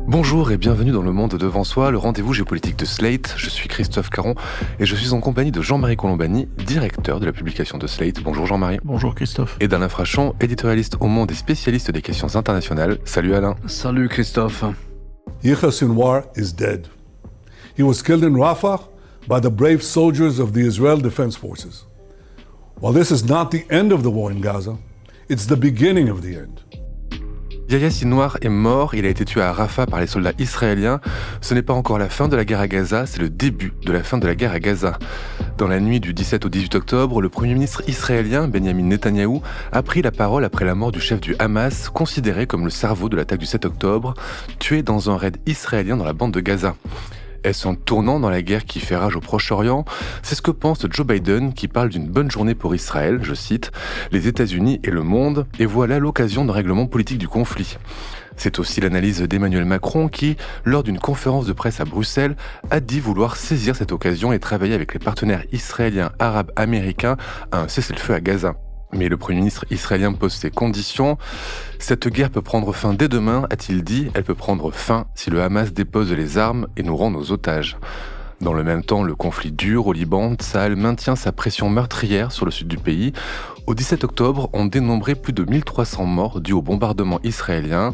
Bonjour et bienvenue dans Le Monde devant soi, le rendez-vous géopolitique de Slate. Je suis Christophe Caron et je suis en compagnie de Jean-Marie Colombani, directeur de la publication de Slate. Bonjour Jean-Marie. Bonjour Christophe. Et d'Alain Frachon, éditorialiste au Monde et spécialiste des questions internationales. Salut Alain. Salut Christophe. Yahya Sinwar is dead. He was killed in Rafah by the brave soldiers of the Israel Defense Forces. While this is not the end of the war in Gaza, it's the beginning of the end. Yahya Sinwar est mort, il a été tué à Rafah par les soldats israéliens. Ce n'est pas encore la fin de la guerre à Gaza, c'est le début de la fin de la guerre à Gaza. Dans la nuit du 17 au 18 octobre, le premier ministre israélien, Benjamin Netanyahou, a pris la parole après la mort du chef du Hamas, considéré comme le cerveau de l'attaque du 7 octobre, tué dans un raid israélien dans la bande de Gaza. Est-ce un tournant dans la guerre qui fait rage au Proche-Orient ? C'est ce que pense Joe Biden, qui parle d'une bonne journée pour Israël, je cite, « les États-Unis et le monde, et voilà l'occasion d'un règlement politique du conflit ». C'est aussi l'analyse d'Emmanuel Macron qui, lors d'une conférence de presse à Bruxelles, a dit vouloir saisir cette occasion et travailler avec les partenaires israéliens, arabes, américains à un cessez-le-feu à Gaza. Mais le Premier ministre israélien pose ses conditions. Cette guerre peut prendre fin dès demain, a-t-il dit. Elle peut prendre fin si le Hamas dépose les armes et nous rend nos otages. Dans le même temps, le conflit dure au Liban. Tsahal maintient sa pression meurtrière sur le sud du pays. Au 17 octobre, on dénombrait plus de 1300 morts dus au bombardement israélien.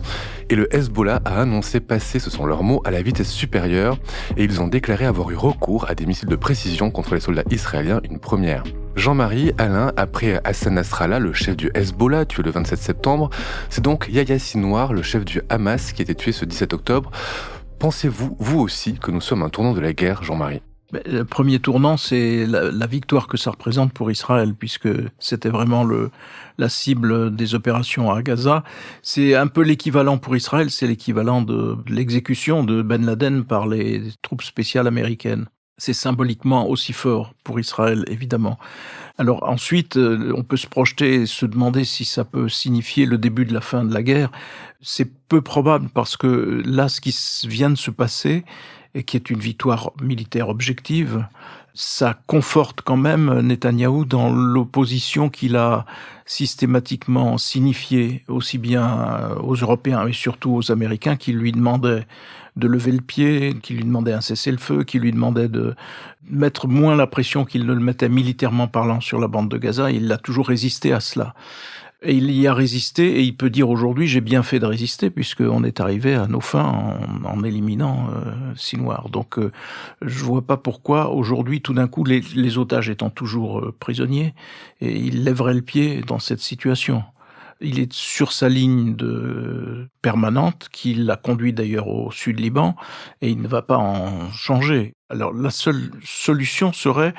Et le Hezbollah a annoncé passer, ce sont leurs mots, à la vitesse supérieure. Et ils ont déclaré avoir eu recours à des missiles de précision contre les soldats israéliens, une première. Jean-Marie, Alain, après Hassan Nasrallah, le chef du Hezbollah, tué le 27 septembre, c'est donc Yahya Sinwar, le chef du Hamas, qui a été tué ce 17 octobre. Pensez-vous, vous aussi, que nous sommes à un tournant de la guerre, Jean-Marie ? Le premier tournant, c'est la victoire que ça représente pour Israël, puisque c'était vraiment la cible des opérations à Gaza. C'est un peu l'équivalent pour Israël, c'est l'équivalent de l'exécution de Ben Laden par les troupes spéciales américaines. C'est symboliquement aussi fort pour Israël, évidemment. Alors ensuite, on peut se projeter et se demander si ça peut signifier le début de la fin de la guerre. C'est peu probable parce que là, ce qui vient de se passer, et qui est une victoire militaire objective, ça conforte quand même Netanyahou dans l'opposition qu'il a systématiquement signifiée, aussi bien aux Européens, mais surtout aux Américains, qui lui demandaient de lever le pied, qui lui demandaient un cessez-le-feu, qui lui demandaient de mettre moins la pression qu'il ne le mettait militairement parlant sur la bande de Gaza. Il a toujours résisté à cela. Et il y a résisté, et il peut dire aujourd'hui, j'ai bien fait de résister, puisqu'on est arrivé à nos fins en éliminant Sinwar. Donc, je vois pas pourquoi, aujourd'hui, tout d'un coup, les otages étant toujours prisonniers, et il lèverait le pied dans cette situation. Il est sur sa ligne permanente, qui l'a conduit d'ailleurs au Sud-Liban, et il ne va pas en changer. Alors la seule solution serait,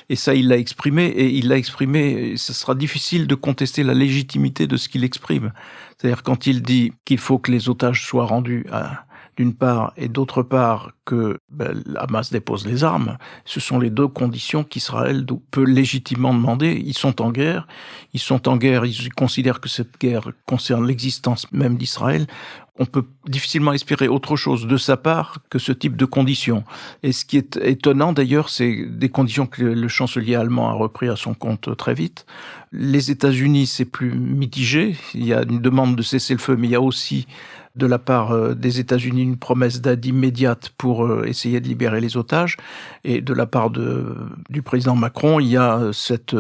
et ça il l'a exprimé, et ce sera difficile de contester la légitimité de ce qu'il exprime. C'est-à-dire quand il dit qu'il faut que les otages soient rendus d'une part, et d'autre part que Hamas dépose les armes, ce sont les deux conditions qu'Israël peut légitimement demander. Ils sont en guerre, ils considèrent que cette guerre concerne l'existence même d'Israël. On peut difficilement espérer autre chose de sa part que ce type de conditions. Et ce qui est étonnant d'ailleurs, c'est des conditions que le chancelier allemand a repris à son compte très vite. Les États-Unis, c'est plus mitigé. Il y a une demande de cessez-le-feu, mais il y a aussi de la part des États-Unis une promesse d'aide immédiate pour essayer de libérer les otages. Et de la part du président Macron, il y a cette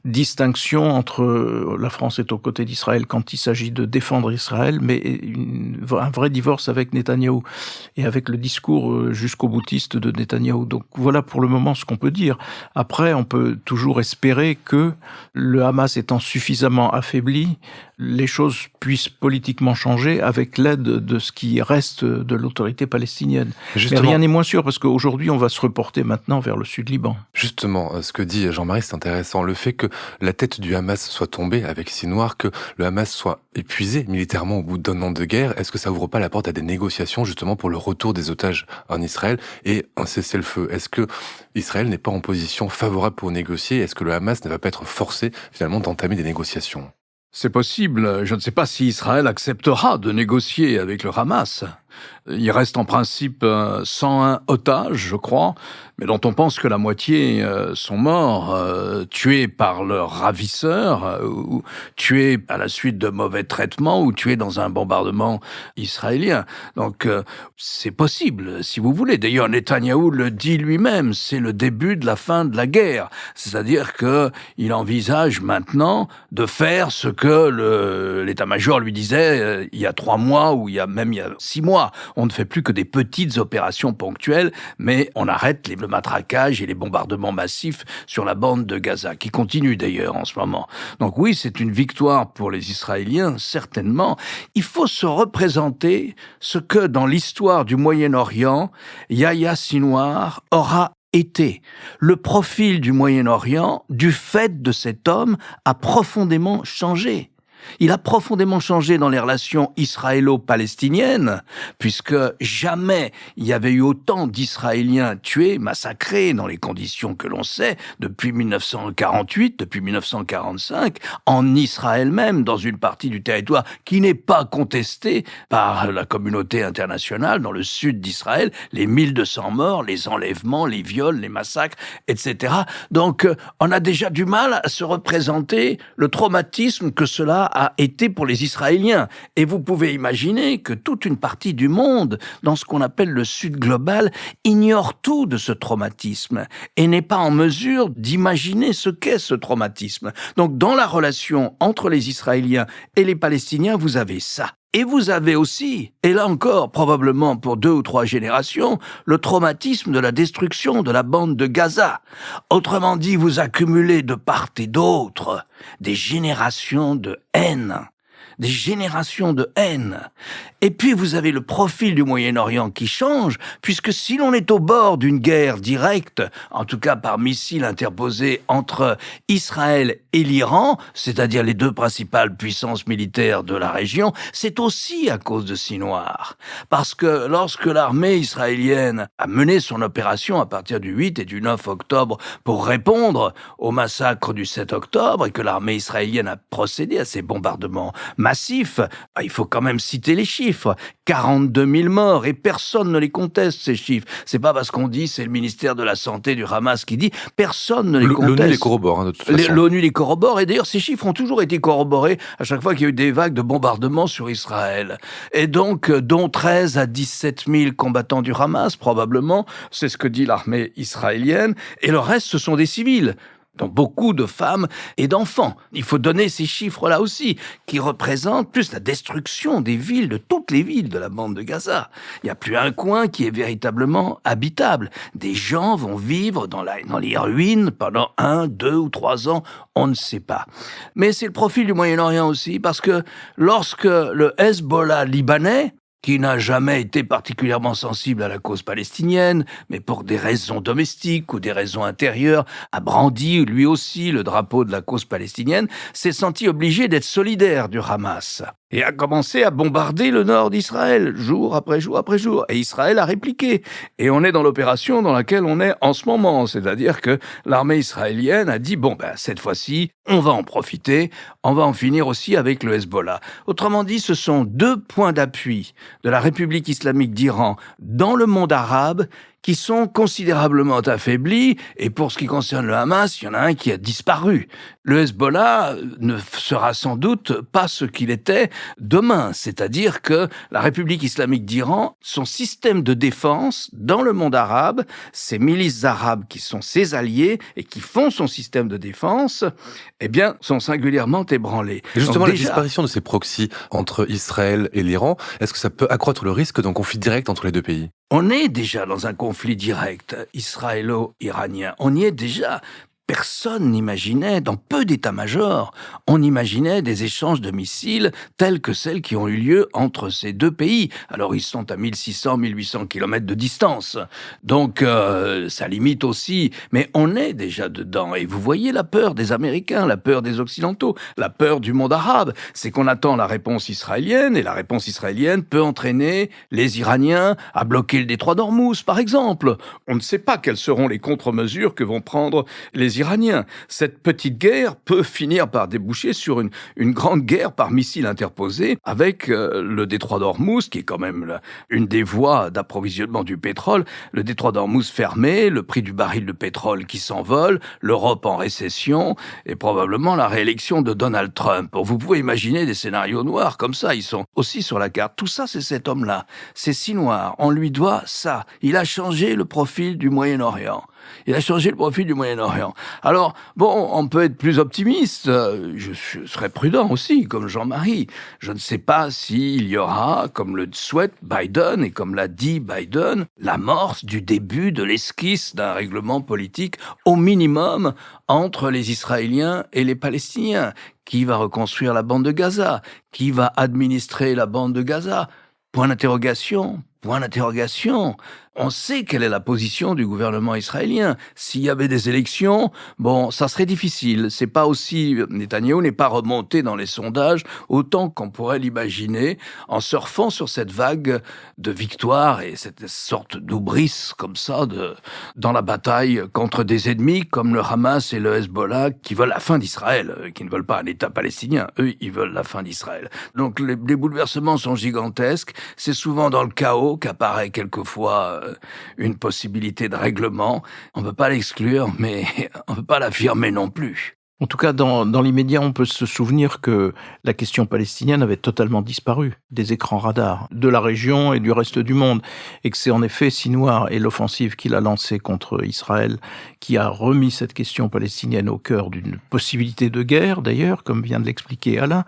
distinction entre la France est aux côtés d'Israël quand il s'agit de défendre Israël, mais un vrai divorce avec Netanyahou et avec le discours jusqu'au boutiste de Netanyahou. Donc voilà pour le moment ce qu'on peut dire. Après, on peut toujours espérer que le Hamas étant suffisamment affaibli, les choses puissent politiquement changer avec l'aide de ce qui reste de l'autorité palestinienne. Justement, mais rien n'est moins sûr, parce qu'aujourd'hui, on va se reporter maintenant vers le Sud-Liban. Justement, ce que dit Jean-Marie, c'est intéressant. Le fait que la tête du Hamas soit tombée avec Sinwar, que le Hamas soit épuisé militairement au bout d'un an de guerre, est-ce que ça ouvre pas la porte à des négociations, justement, pour le retour des otages en Israël et un cessez-le-feu ? Est-ce que Israël n'est pas en position favorable pour négocier ? Est-ce que le Hamas ne va pas être forcé, finalement, d'entamer des négociations ? C'est possible. Je ne sais pas si Israël acceptera de négocier avec le Hamas. Il reste en principe 101 otages, je crois, mais dont on pense que la moitié sont morts, tués par leurs ravisseurs, ou tués à la suite de mauvais traitements, ou tués dans un bombardement israélien. Donc c'est possible, si vous voulez. D'ailleurs, Netanyahou le dit lui-même, c'est le début de la fin de la guerre. C'est-à-dire qu'il envisage maintenant de faire ce que l'état-major lui disait il y a 3 mois, ou il y a 6 mois. On ne fait plus que des petites opérations ponctuelles, mais on arrête le matraquage et les bombardements massifs sur la bande de Gaza, qui continue d'ailleurs en ce moment. Donc oui, c'est une victoire pour les Israéliens, certainement. Il faut se représenter ce que, dans l'histoire du Moyen-Orient, Yahya Sinwar aura été. Le profil du Moyen-Orient, du fait de cet homme, a profondément changé. Il a profondément changé dans les relations israélo-palestiniennes, puisque jamais il y avait eu autant d'Israéliens tués, massacrés, dans les conditions que l'on sait, depuis 1948, depuis 1945, en Israël même, dans une partie du territoire qui n'est pas contestée par la communauté internationale, dans le sud d'Israël, les 1200 morts, les enlèvements, les viols, les massacres, etc. Donc, on a déjà du mal à se représenter le traumatisme que cela a été pour les Israéliens. Et vous pouvez imaginer que toute une partie du monde, dans ce qu'on appelle le Sud global, ignore tout de ce traumatisme et n'est pas en mesure d'imaginer ce qu'est ce traumatisme. Donc, dans la relation entre les Israéliens et les Palestiniens, vous avez ça. Et vous avez aussi, et là encore, probablement pour 2 ou 3 générations, le traumatisme de la destruction de la bande de Gaza. Autrement dit, vous accumulez de part et d'autre des générations de haine. Des générations de haine. Et puis vous avez le profil du Moyen-Orient qui change, puisque si l'on est au bord d'une guerre directe, en tout cas par missile interposé entre Israël et l'Iran, c'est-à-dire les 2 principales puissances militaires de la région, c'est aussi à cause de Sinwar. Parce que lorsque l'armée israélienne a mené son opération à partir du 8 et du 9 octobre pour répondre au massacre du 7 octobre, et que l'armée israélienne a procédé à ces bombardements massif, il faut quand même citer les chiffres. 42 000 morts, et personne ne les conteste, ces chiffres. C'est pas parce qu'on dit, c'est le ministère de la Santé du Hamas qui dit, personne ne les conteste. L'ONU les corrobore, de toute façon. L'ONU les corrobore, et d'ailleurs, ces chiffres ont toujours été corroborés à chaque fois qu'il y a eu des vagues de bombardements sur Israël. Et donc, dont 13 à 17 000 combattants du Hamas, probablement, c'est ce que dit l'armée israélienne, et le reste, ce sont des civils, dont beaucoup de femmes et d'enfants. Il faut donner ces chiffres-là aussi, qui représentent plus la destruction des villes, de toutes les villes de la bande de Gaza. Il n'y a plus un coin qui est véritablement habitable. Des gens vont vivre dans les ruines pendant 1, 2 ou 3 ans, on ne sait pas. Mais c'est le profil du Moyen-Orient aussi, parce que lorsque le Hezbollah libanais, qui n'a jamais été particulièrement sensible à la cause palestinienne, mais pour des raisons domestiques ou des raisons intérieures, a brandi lui aussi le drapeau de la cause palestinienne, s'est senti obligé d'être solidaire du Hamas et a commencé à bombarder le nord d'Israël, jour après jour après jour. Et Israël a répliqué. Et on est dans l'opération dans laquelle on est en ce moment. C'est-à-dire que l'armée israélienne a dit, cette fois-ci, on va en profiter, on va en finir aussi avec le Hezbollah. Autrement dit, ce sont 2 points d'appui de la République islamique d'Iran dans le monde arabe qui sont considérablement affaiblis, et pour ce qui concerne le Hamas, il y en a un qui a disparu. Le Hezbollah ne sera sans doute pas ce qu'il était demain, c'est-à-dire que la République islamique d'Iran, son système de défense dans le monde arabe, ces milices arabes qui sont ses alliés et qui font son système de défense, sont singulièrement ébranlés. Et justement, la disparition de ces proxys entre Israël et l'Iran, est-ce que ça peut accroître le risque d'un conflit direct entre les 2 pays ? On est déjà dans un conflit direct israélo-iranien. On y est déjà. Personne n'imaginait, dans peu d'états-majors, on imaginait des échanges de missiles tels que celles qui ont eu lieu entre ces 2 pays. Alors ils sont à 1600, 1800 kilomètres de distance. Donc ça limite aussi, mais on est déjà dedans. Et vous voyez la peur des Américains, la peur des Occidentaux, la peur du monde arabe. C'est qu'on attend la réponse israélienne, et la réponse israélienne peut entraîner les Iraniens à bloquer le détroit d'Ormuz, par exemple. On ne sait pas quelles seront les contre-mesures que vont prendre les les Iraniens. Cette petite guerre peut finir par déboucher sur une grande guerre par missiles interposés avec le détroit d'Ormuz, qui est quand même une des voies d'approvisionnement du pétrole. Le détroit d'Ormuz fermé, le prix du baril de pétrole qui s'envole, l'Europe en récession et probablement la réélection de Donald Trump. Vous pouvez imaginer des scénarios noirs comme ça, ils sont aussi sur la carte. Tout ça, c'est cet homme-là. C'est Sinwar. On lui doit ça. Il a changé le profil du Moyen-Orient. Alors, bon, on peut être plus optimiste. Je serais prudent aussi, comme Jean-Marie. Je ne sais pas s'il y aura, comme le souhaite Biden et comme l'a dit Biden, l'amorce du début de l'esquisse d'un règlement politique au minimum entre les Israéliens et les Palestiniens. Qui va reconstruire la bande de Gaza? Qui va administrer la bande de Gaza? Point d'interrogation. On sait quelle est la position du gouvernement israélien. S'il y avait des élections, bon, ça serait difficile. C'est pas aussi, Netanyahou n'est pas remonté dans les sondages autant qu'on pourrait l'imaginer en surfant sur cette vague de victoire et cette sorte d'oubris comme ça dans la bataille contre des ennemis comme le Hamas et le Hezbollah qui veulent la fin d'Israël, qui ne veulent pas un État palestinien. Eux, ils veulent la fin d'Israël. Donc les bouleversements sont gigantesques. C'est souvent dans le chaos qu'apparaît quelquefois une possibilité de règlement. On ne peut pas l'exclure, mais on ne peut pas l'affirmer non plus. En tout cas, dans l'immédiat, on peut se souvenir que la question palestinienne avait totalement disparu des écrans radars de la région et du reste du monde, et que c'est en effet Sinwar et l'offensive qu'il a lancée contre Israël qui a remis cette question palestinienne au cœur d'une possibilité de guerre, d'ailleurs, comme vient de l'expliquer Alain.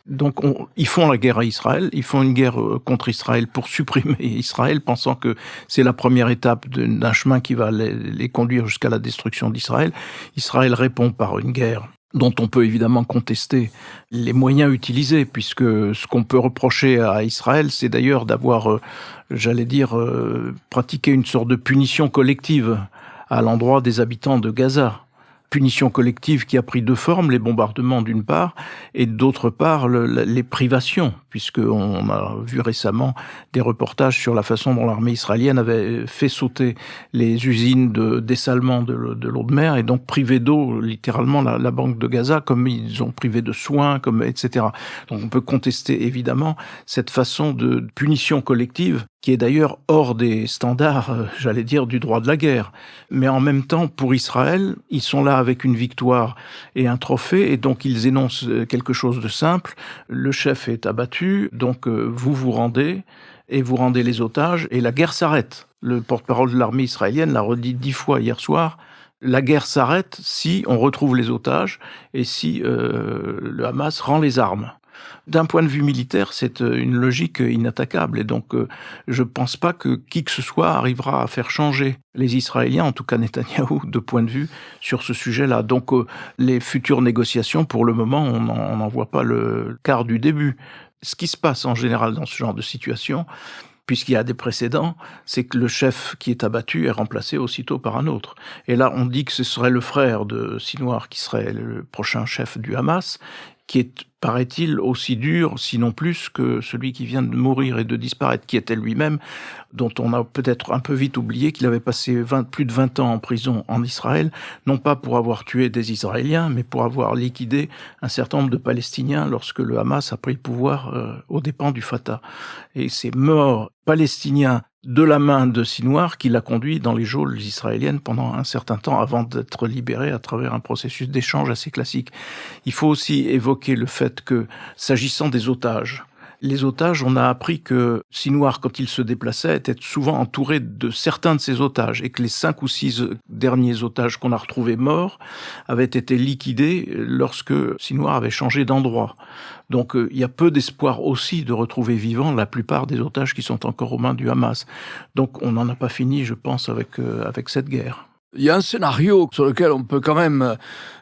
Donc, ils font la guerre à Israël, ils font une guerre contre Israël pour supprimer Israël, pensant que c'est la première étape d'un chemin qui va les conduire jusqu'à la destruction d'Israël. Israël répond par une guerre dont on peut évidemment contester les moyens utilisés, puisque ce qu'on peut reprocher à Israël, c'est d'ailleurs d'avoir, pratiqué une sorte de punition collective à l'endroit des habitants de Gaza. Punition collective qui a pris deux formes, les bombardements d'une part, et d'autre part les privations, puisqu'on a vu récemment des reportages sur la façon dont l'armée israélienne avait fait sauter les usines de dessalement de l'eau de mer, et donc privé d'eau, littéralement, la banque de Gaza, comme ils ont privé de soins, etc. Donc on peut contester évidemment cette façon de punition collective, qui est d'ailleurs hors des standards, du droit de la guerre. Mais en même temps, pour Israël, ils sont là avec une victoire et un trophée, et donc ils énoncent quelque chose de simple. Le chef est abattu, donc vous vous rendez, et vous rendez les otages, et la guerre s'arrête. Le porte-parole de l'armée israélienne l'a redit 10 fois hier soir. La guerre s'arrête si on retrouve les otages, et si le Hamas rend les armes. D'un point de vue militaire, c'est une logique inattaquable, et donc je pense pas que qui que ce soit arrivera à faire changer les Israéliens, en tout cas Netanyahou, de point de vue sur ce sujet-là. Donc les futures négociations, pour le moment, on n'en voit pas le quart du début. Ce qui se passe en général dans ce genre de situation, puisqu'il y a des précédents, c'est que le chef qui est abattu est remplacé aussitôt par un autre. Et là, on dit que ce serait le frère de Sinwar qui serait le prochain chef du Hamas, qui est, paraît-il, aussi dur, sinon plus, que celui qui vient de mourir et de disparaître, qui était lui-même, dont on a peut-être un peu vite oublié qu'il avait passé plus de 20 ans en prison en Israël, non pas pour avoir tué des Israéliens, mais pour avoir liquidé un certain nombre de Palestiniens lorsque le Hamas a pris le pouvoir aux dépens du Fatah. Et ces morts palestiniens de la main de Sinwar qui l'a conduit dans les geôles israéliennes pendant un certain temps avant d'être libéré à travers un processus d'échange assez classique. Il faut aussi évoquer le fait que, s'agissant des otages, les otages, on a appris que Sinwar, quand il se déplaçait, était souvent entouré de certains de ses otages, et que les 5 ou 6 derniers otages qu'on a retrouvés morts avaient été liquidés lorsque Sinwar avait changé d'endroit. Donc il y a peu d'espoir aussi de retrouver vivants la plupart des otages qui sont encore aux mains du Hamas. Donc on n'en a pas fini, je pense, avec cette guerre. Il y a un scénario sur lequel on peut quand même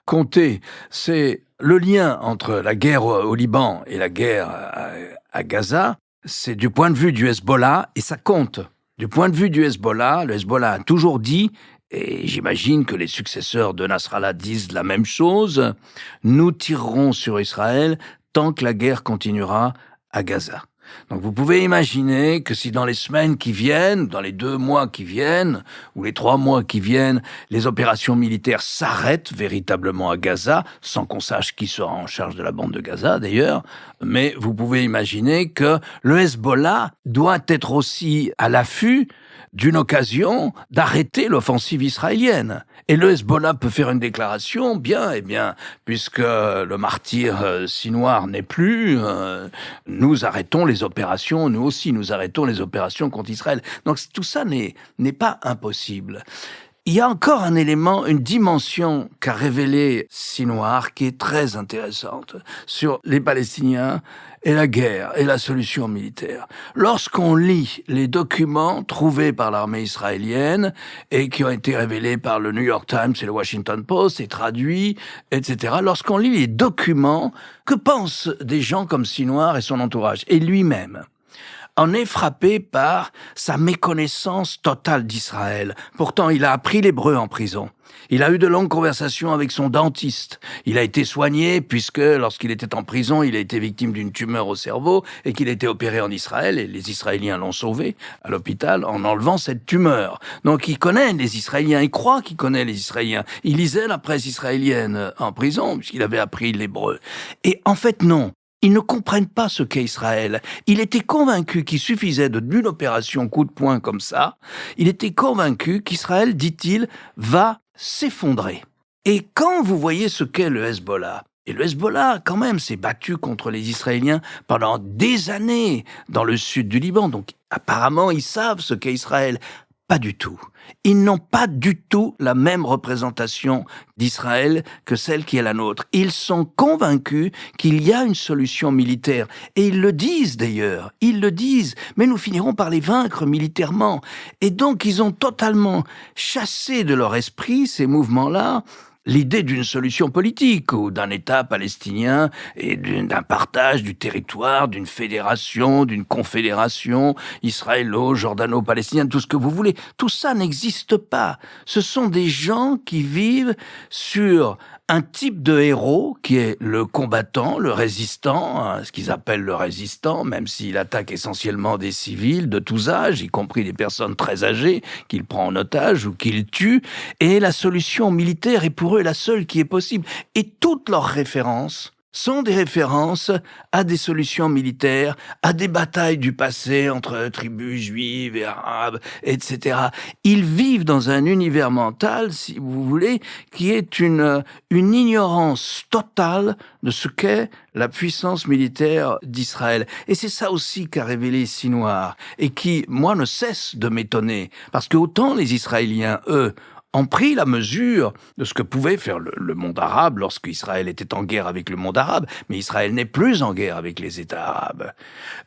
compter, c'est le lien entre la guerre au Liban et la guerre à Gaza. C'est du point de vue du Hezbollah, et ça compte. Du point de vue du Hezbollah, le Hezbollah a toujours dit, et j'imagine que les successeurs de Nasrallah disent la même chose, nous tirerons sur Israël tant que la guerre continuera à Gaza. Donc vous pouvez imaginer que si dans les semaines qui viennent, dans les 2 mois qui viennent, ou les 3 mois qui viennent, les opérations militaires s'arrêtent véritablement à Gaza, sans qu'on sache qui sera en charge de la bande de Gaza d'ailleurs, mais vous pouvez imaginer que le Hezbollah doit être aussi à l'affût d'une occasion d'arrêter l'offensive israélienne. Et le Hezbollah peut faire une déclaration, bien, puisque le martyr Sinwar n'est plus, nous arrêtons les opérations, nous aussi, nous arrêtons les opérations contre Israël. Donc tout ça n'est pas impossible. Il y a encore un élément, une dimension qu'a révélé Sinwar qui est très intéressante sur les Palestiniens et la guerre et la solution militaire. Lorsqu'on lit les documents trouvés par l'armée israélienne et qui ont été révélés par le New York Times et le Washington Post et traduits, etc., lorsqu'on lit les documents, que pensent des gens comme Sinwar et son entourage, et lui-même? On est frappé par sa méconnaissance totale d'Israël. Pourtant, il a appris l'hébreu en prison. Il a eu de longues conversations avec son dentiste. Il a été soigné puisque, lorsqu'il était en prison, il a été victime d'une tumeur au cerveau et qu'il a été opéré en Israël. Et les Israéliens l'ont sauvé à l'hôpital en enlevant cette tumeur. Donc, il connaît les Israéliens. Il croit qu'il connaît les Israéliens. Il lisait la presse israélienne en prison puisqu'il avait appris l'hébreu. Et en fait, non. Ils ne comprennent pas ce qu'est Israël. Il était convaincu qu'il suffisait d'une opération coup de poing comme ça. Il était convaincu qu'Israël, dit-il, va s'effondrer. Et quand vous voyez ce qu'est le Hezbollah, et le Hezbollah, quand même, s'est battu contre les Israéliens pendant des années dans le sud du Liban. Donc, apparemment, ils savent ce qu'est Israël. Pas du tout. Ils n'ont pas du tout la même représentation d'Israël que celle qui est la nôtre. Ils sont convaincus qu'il y a une solution militaire. Et ils le disent d'ailleurs. Ils le disent. Mais nous finirons par les vaincre militairement. Et donc, ils ont totalement chassé de leur esprit ces mouvements-là l'idée d'une solution politique ou d'un État palestinien et d'un partage du territoire, d'une fédération, d'une confédération israélo-jordano-palestinienne, tout ce que vous voulez. Tout ça n'existe pas. Ce sont des gens qui vivent sur un type de héros qui est le combattant, le résistant, hein, ce qu'ils appellent le résistant, même s'il attaque essentiellement des civils de tous âges, y compris des personnes très âgées, qu'il prend en otage ou qu'il tue. Et la solution militaire est pour eux la seule qui est possible. Et toutes leurs références sont des références à des solutions militaires, à des batailles du passé entre tribus juives et arabes, etc. Ils vivent dans un univers mental, si vous voulez, qui est une ignorance totale de ce qu'est la puissance militaire d'Israël. Et c'est ça aussi qu'a révélé Sinwar, et qui, moi, ne cesse de m'étonner. Parce que autant les Israéliens, eux, ont pris la mesure de ce que pouvait faire le monde arabe lorsqu'Israël était en guerre avec le monde arabe, mais Israël n'est plus en guerre avec les États arabes.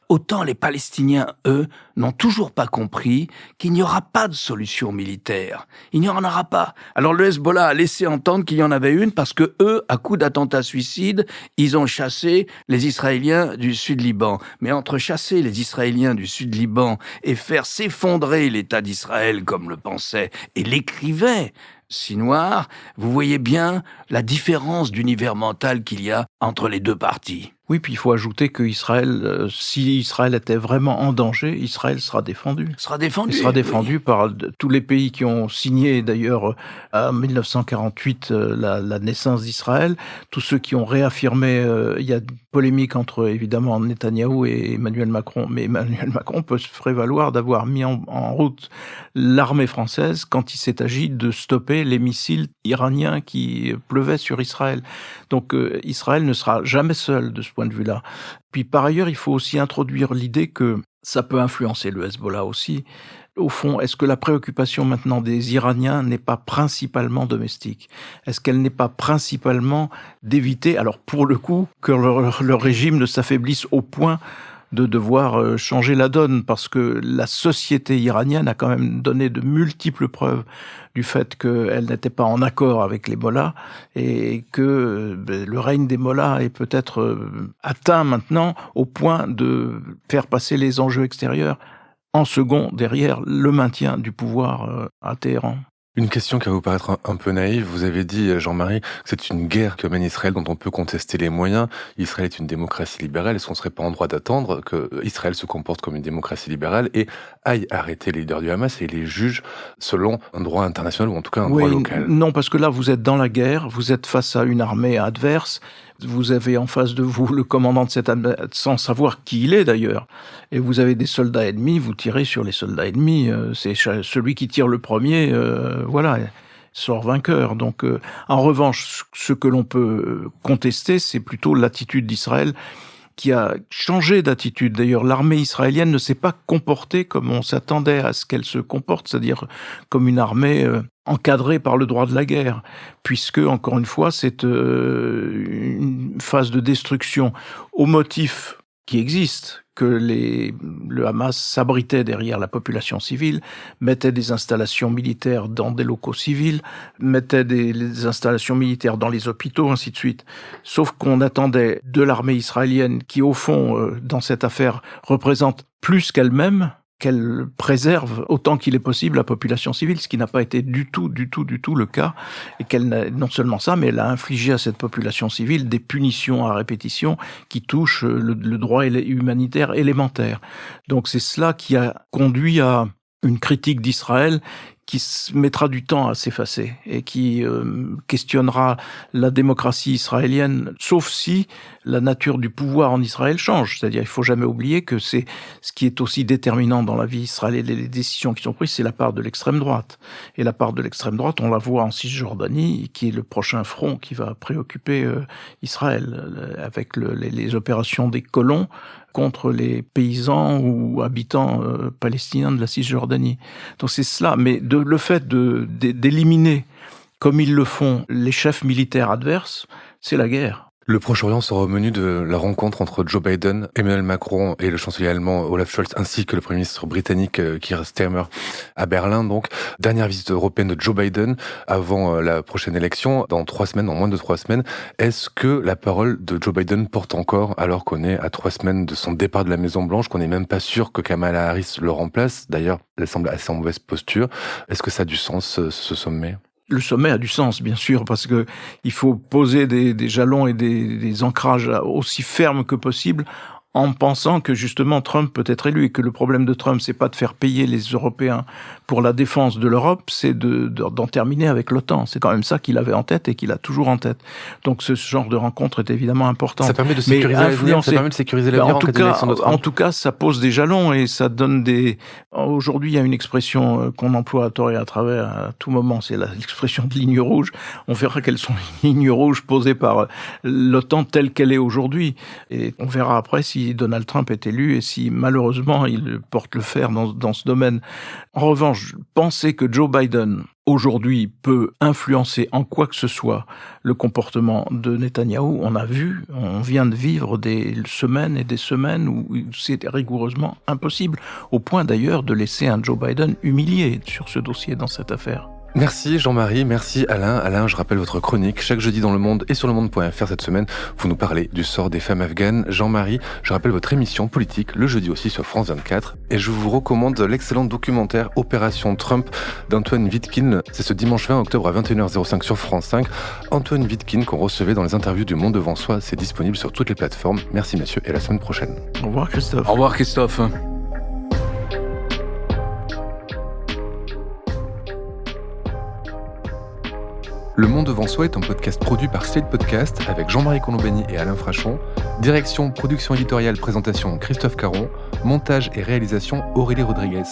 Autant les Palestiniens, eux, n'ont toujours pas compris qu'il n'y aura pas de solution militaire. Il n'y en aura pas. Alors le Hezbollah a laissé entendre qu'il y en avait une parce que eux, à coup d'attentats suicides, ils ont chassé les Israéliens du Sud-Liban. Mais entre chasser les Israéliens du Sud-Liban et faire s'effondrer l'État d'Israël, comme le pensait et l'écrivait Sinwar, vous voyez bien la différence d'univers mental qu'il y a entre les deux parties. Oui, puis il faut ajouter que Israël, si Israël était vraiment en danger, Israël sera défendu. Il sera défendu par tous les pays qui ont signé d'ailleurs en 1948 la naissance d'Israël, tous ceux qui ont réaffirmé, il y a une polémique entre évidemment Netanyahou et Emmanuel Macron, mais Emmanuel Macron peut se prévaloir d'avoir mis en route l'armée française quand il s'est agi de stopper les missiles iraniens qui pleuvaient sur Israël. Donc Israël ne sera jamais seul de ce point de vue-là. Puis par ailleurs, il faut aussi introduire l'idée que ça peut influencer le Hezbollah aussi. Au fond, est-ce que la préoccupation maintenant des Iraniens n'est pas principalement domestique? Est-ce qu'elle n'est pas principalement d'éviter, alors pour le coup, que leur régime ne s'affaiblisse au point de devoir changer la donne, parce que la société iranienne a quand même donné de multiples preuves du fait qu'elle n'était pas en accord avec les mollahs et que le règne des mollahs est peut-être atteint maintenant au point de faire passer les enjeux extérieurs en second derrière le maintien du pouvoir à Téhéran. Une question qui va vous paraître un peu naïve. Vous avez dit, Jean-Marie, que c'est une guerre que mène Israël dont on peut contester les moyens. Israël est une démocratie libérale. Est-ce qu'on ne serait pas en droit d'attendre que Israël se comporte comme une démocratie libérale et aille arrêter les leaders du Hamas et les juge selon un droit international ou en tout cas un droit local? Non, parce que là, vous êtes dans la guerre, vous êtes face à une armée adverse, vous avez en face de vous le commandant de cette armée, sans savoir qui il est d'ailleurs, et vous avez des soldats ennemis, vous tirez sur les soldats ennemis, c'est celui qui tire le premier, voilà, sort vainqueur. Donc, en revanche, ce que l'on peut contester, c'est plutôt l'attitude d'Israël, qui a changé d'attitude. D'ailleurs, l'armée israélienne ne s'est pas comportée comme on s'attendait à ce qu'elle se comporte, c'est-à-dire comme une armée encadrée par le droit de la guerre, puisque, encore une fois, c'est une phase de destruction au motif qui existe, que le Hamas s'abritait derrière la population civile, mettait des installations militaires dans des locaux civils, mettait des installations militaires dans les hôpitaux, ainsi de suite. Sauf qu'on attendait de l'armée israélienne, qui au fond, dans cette affaire, représente plus qu'elle-même, qu'elle préserve autant qu'il est possible la population civile, ce qui n'a pas été du tout le cas, et qu'elle n'a, non seulement ça, mais elle a infligé à cette population civile des punitions à répétition qui touchent le droit humanitaire élémentaire. Donc c'est cela qui a conduit à une critique d'Israël qui mettra du temps à s'effacer et qui questionnera la démocratie israélienne, sauf si la nature du pouvoir en Israël change. C'est-à-dire, il faut jamais oublier que c'est ce qui est aussi déterminant dans la vie israélienne, les décisions qui sont prises, c'est la part de l'extrême droite. Et la part de l'extrême droite, on la voit en Cisjordanie, qui est le prochain front qui va préoccuper Israël, avec les opérations des colons contre les paysans ou habitants palestiniens de la Cisjordanie. Donc c'est cela, mais le fait d'éliminer, comme ils le font, les chefs militaires adverses, c'est la guerre. Le Proche-Orient sera au menu de la rencontre entre Joe Biden, Emmanuel Macron et le chancelier allemand Olaf Scholz, ainsi que le premier ministre britannique Keir Starmer à Berlin. Donc, dernière visite européenne de Joe Biden avant la prochaine élection, dans 3 semaines, dans moins de 3 semaines. Est-ce que la parole de Joe Biden porte encore, alors qu'on est à 3 semaines de son départ de la Maison-Blanche, qu'on n'est même pas sûr que Kamala Harris le remplace? D'ailleurs, elle semble assez en mauvaise posture. Est-ce que ça a du sens, ce sommet? Le sommet a du sens, bien sûr, parce que il faut poser des jalons et des ancrages aussi fermes que possible, en pensant que justement Trump peut être élu et que le problème de Trump, c'est pas de faire payer les Européens pour la défense de l'Europe, c'est d'en terminer avec l'OTAN. C'est quand même ça qu'il avait en tête et qu'il a toujours en tête. Donc ce genre de rencontre est évidemment important. Ça permet de sécuriser l'avenir. Ça permet de sécuriser l'avenir en tout cas, ça pose des jalons et ça donne des. Aujourd'hui, il y a une expression qu'on emploie à tort et à travers à tout moment, c'est l'expression de ligne rouge. On verra quelles sont les lignes rouges posées par l'OTAN telle qu'elle est aujourd'hui, et on verra après si Donald Trump est élu et si malheureusement il porte le fer dans ce domaine. En revanche, penser que Joe Biden aujourd'hui peut influencer en quoi que ce soit le comportement de Netanyahou, on vient de vivre des semaines et des semaines où c'est rigoureusement impossible, au point d'ailleurs de laisser un Joe Biden humilié sur ce dossier dans cette affaire. Merci Jean-Marie, merci Alain. Alain, je rappelle votre chronique chaque jeudi dans Le Monde et sur lemonde.fr cette semaine. Vous nous parlez du sort des femmes afghanes. Jean-Marie, je rappelle votre émission politique le jeudi aussi sur France 24. Et je vous recommande l'excellent documentaire Opération Trump d'Antoine Wittgen. C'est ce dimanche 20 octobre à 21h05 sur France 5. Antoine Wittgen qu'on recevait dans les interviews du Monde Devant Soi. C'est disponible sur toutes les plateformes. Merci messieurs et à la semaine prochaine. Au revoir Christophe. Au revoir Christophe. Le Monde Devant Soi est un podcast produit par Slate Podcast avec Jean-Marie Colombani et Alain Frachon. Direction, production éditoriale, présentation Christophe Caron. Montage et réalisation Aurélie Rodriguez.